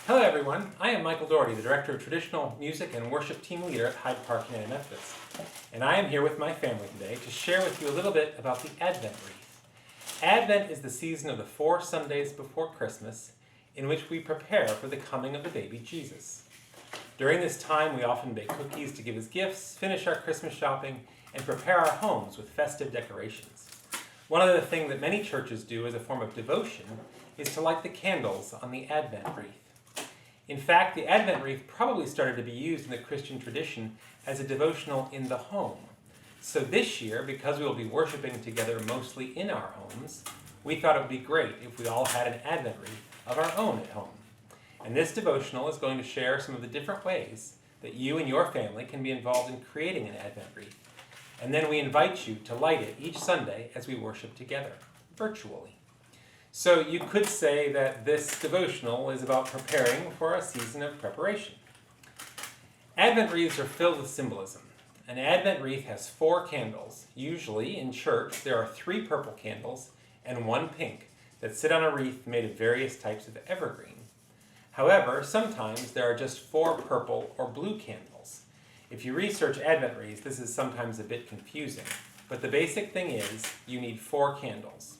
Hello everyone, I am Michael Doherty, the Director of Traditional Music and Worship Team Leader at Hyde Park United Methodist. And I am here with my family today to share with you a little bit about the Advent Wreath. Advent is the season of the 4 Sundays before Christmas in which we prepare for the coming of the baby Jesus. During this time, we often bake cookies to give as gifts, finish our Christmas shopping, and prepare our homes with festive decorations. One other thing that many churches do as a form of devotion is to light the candles on the Advent wreath. In fact, the Advent wreath probably started to be used in the Christian tradition as a devotional in the home. So this year, because we will be worshiping together mostly in our homes, we thought it would be great if we all had an Advent wreath of our own at home. And this devotional is going to share some of the different ways that you and your family can be involved in creating an Advent wreath. And then we invite you to light it each Sunday as we worship together, virtually. So you could say that this devotional is about preparing for a season of preparation. Advent wreaths are filled with symbolism. An Advent wreath has 4 candles. Usually in church there are 3 purple candles and 1 pink that sit on a wreath made of various types of evergreen. However, sometimes there are just 4 purple or blue candles. If you research Advent wreaths, this is sometimes a bit confusing, but the basic thing is you need 4 candles.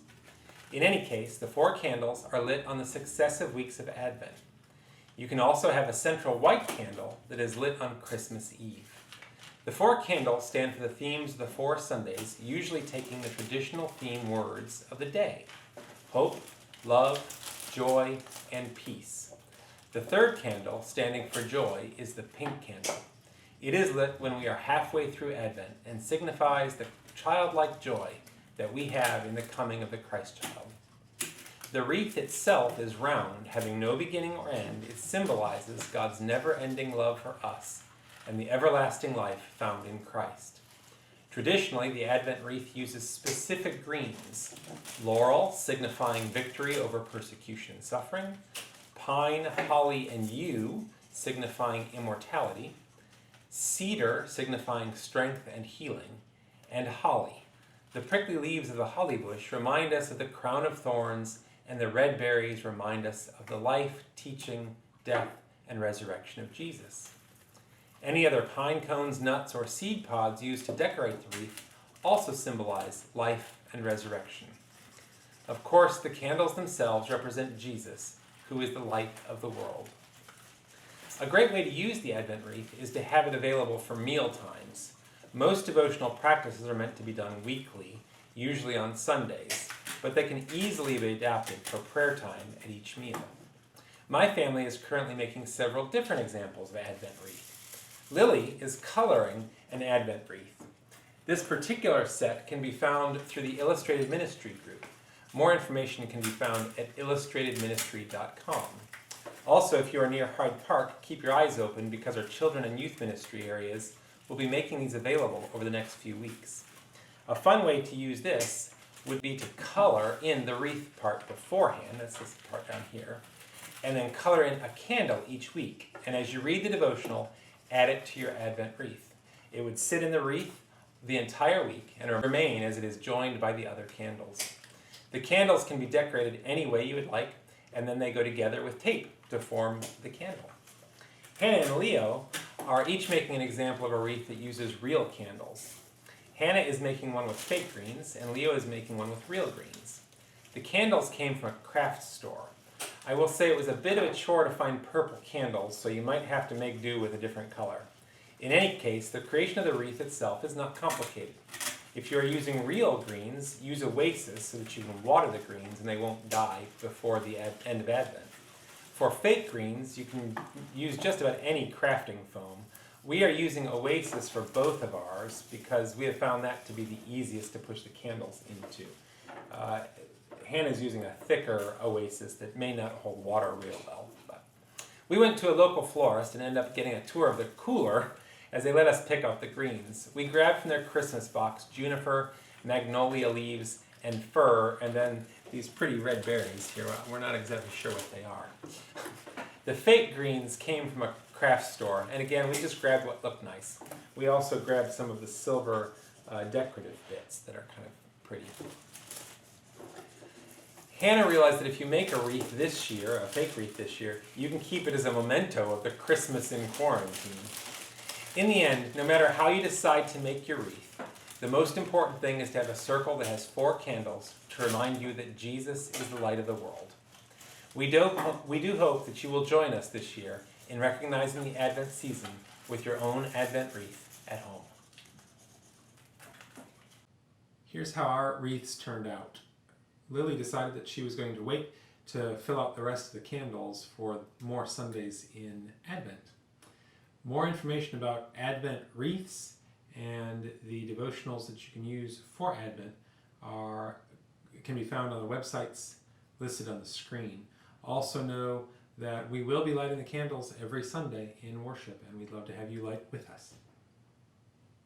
In any case, the 4 candles are lit on the successive weeks of Advent. You can also have a central white candle that is lit on Christmas Eve. The 4 candles stand for the themes of the 4 Sundays, usually taking the traditional theme words of the day: hope, love, joy, and peace. The 3rd candle, standing for joy, is the pink candle. It is lit when we are halfway through Advent and signifies the childlike joy that we have in the coming of the Christ child. The wreath itself is round, having no beginning or end. It symbolizes God's never-ending love for us and the everlasting life found in Christ. Traditionally, the Advent wreath uses specific greens: laurel, signifying victory over persecution and suffering; pine, holly, and yew, signifying immortality; cedar, signifying strength and healing; and holly. The prickly leaves of the holly bush remind us of the crown of thorns, and the red berries remind us of the life, teaching, death, and resurrection of Jesus. Any other pine cones, nuts, or seed pods used to decorate the wreath also symbolize life and resurrection. Of course, the candles themselves represent Jesus, who is the light of the world. A great way to use the Advent wreath is to have it available for meal times. Most devotional practices are meant to be done weekly, usually on Sundays, but they can easily be adapted for prayer time at each meal. My family is currently making several different examples of Advent wreath. Lily is coloring an Advent wreath. This particular set can be found through the Illustrated Ministry group. More information can be found at illustratedministry.com. Also, if you are near Hyde Park, keep your eyes open because our children and youth ministry areas will be making these available over the next few weeks. A fun way to use this would be to color in the wreath part beforehand, that's this part down here, and then color in a candle each week. And as you read the devotional, add it to your Advent wreath. It would sit in the wreath the entire week and remain as it is joined by the other candles. The candles can be decorated any way you would like, and then they go together with tape to form the candle. Hannah and Leo are each making an example of a wreath that uses real candles. Hannah is making one with fake greens, and Leo is making one with real greens. The candles came from a craft store. I will say it was a bit of a chore to find purple candles, so you might have to make do with a different color. In any case, the creation of the wreath itself is not complicated. If you are using real greens, use Oasis so that you can water the greens and they won't die before the end of Advent. For fake greens, you can use just about any crafting foam. We are using Oasis for both of ours because we have found that to be the easiest to push the candles into. Hannah's using a thicker Oasis that may not hold water real well. But we went to a local florist and ended up getting a tour of the cooler as they let us pick out the greens. We grabbed from their Christmas box juniper, magnolia leaves, and fir, and then these pretty red berries here. We're not exactly sure what they are. The fake greens came from a craft store, and again, we just grabbed what looked nice. We also grabbed some of the silver decorative bits that are kind of pretty. Hannah realized that if you make a wreath this year, a fake wreath this year, you can keep it as a memento of the Christmas in quarantine. In the end, no matter how you decide to make your wreath, the most important thing is to have a circle that has 4 candles to remind you that Jesus is the light of the world. We do hope that you will join us this year in recognizing the Advent season with your own Advent wreath at home. Here's how our wreaths turned out. Lily decided that she was going to wait to fill out the rest of the candles for more Sundays in Advent. More information about Advent wreaths and the devotionals that you can use for Advent can be found on the websites listed on the screen. Also know that we will be lighting the candles every Sunday in worship, and we'd love to have you light with us.